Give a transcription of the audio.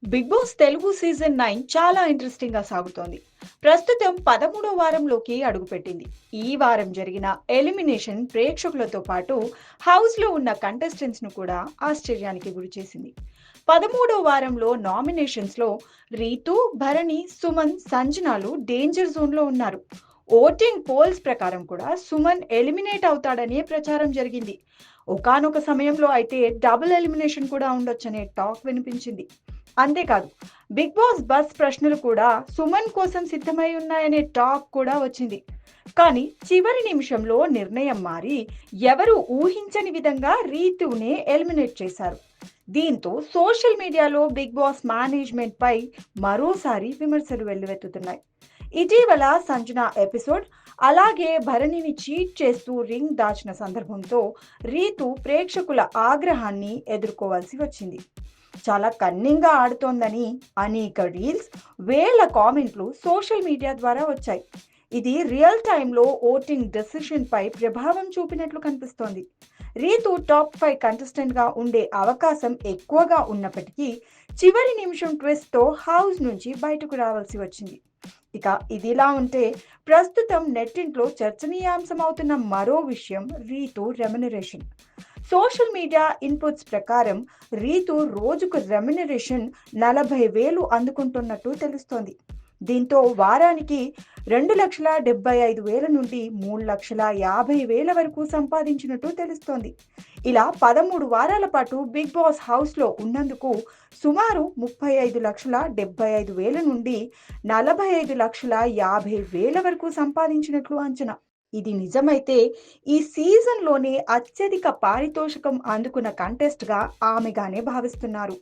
Big boss Telugu season 9 చాలా interesting గా సాగుతోంది. ప్రస్తుతం 13వ వారంలోకి అడుగుపెట్టింది. ఈ వారం జరిగిన ఎలిమినేషన్ ప్రేక్షకులతో పాటు హౌస్ లో ఉన్న కంటెస్టెంట్స్ ను కూడా ఆశ్చర్యానికి గురిచేసింది. 13వ వారంలో నామినేషన్స్ లో రీతు, భరణి, సుమన్, సంజనాలు డేంజర్ జోన్ లో ఉన్నారు. ఓటింగ్ పోల్స్ ప్రకారం కూడా సుమన్ ఎలిమినేట్ అవుతాడనే ప్రచారం జరిగింది. ఒకానొక సమయంలో అయితే డబుల్ ఎలిమినేషన్ కూడా ఉండొచ్చనే టాక్ వినిపించింది. అంతేకాదు, బిగ్ బాస్ బస్ ప్రశ్నలు కూడా సుమన్ కోసం సిద్ధమై ఉన్నాయనే టాక్ కూడా వచ్చింది. కానీ చివరి నిమిషంలో నిర్ణయం మారి ఎవరు ఊహించని విధంగా రీతునే ఎలిమినేట్ చేశారు. దీంతో సోషల్ మీడియాలో బిగ్ బాస్ మేనేజ్మెంట్ పై మరోసారి విమర్శలు వెల్లువెత్తుతున్నాయి. ఇటీవల సంజన ఎపిసోడ్, అలాగే భరణిని చీట్ చేస్తూ రింగ్ దాచిన సందర్భంతో రీతు ప్రేక్షకుల ఆగ్రహాన్ని ఎదుర్కోవాల్సి వచ్చింది. చాలా కన్నింగా ఆడుతోందని అనేక రీల్స్, వేల కామెంట్లు సోషల్ మీడియా ద్వారా వచ్చాయి. ఇది రియల్ టైంలో ఓటింగ్ డెసిషన్ పై ప్రభావం చూపినట్లు కనిపిస్తోంది. రీతు టాప్ 5 కంటెస్టెంట్ గా ఉండే అవకాశం ఎక్కువగా ఉన్నప్పటికీ చివరి నిమిషం ట్విస్ట్ తో హౌస్ నుంచి బయటకు రావాల్సి వచ్చింది. ఇక ఇదిలా ఉంటే ప్రస్తుతం నెట్టింట్లో చర్చనీయాంశం అవుతున్న మరో విషయం Ritu remuneration. Social media inputs ప్రకారం రీతు రోజుకు రెమ్యునరేషన్ 40,000 అందుకుంటున్నట్టు తెలుస్తోంది. దీంతో వారానికి 2,75,000 నుండి 3,50,000 వరకు సంపాదించినట్టు తెలుస్తోంది. ఇలా 13 వారాల పాటు బిగ్ బాస్ హౌస్ లో ఉన్నందుకు సుమారు 35,75,000 నుండి 45,50,000 వరకు సంపాదించినట్లు అంచనా. ఇది నిజమైతే ఈ సీజన్లోనే అత్యధిక పారితోషికం అందుకున్న కంటెస్ట్ గా ఆమెగానే భావిస్తున్నారు.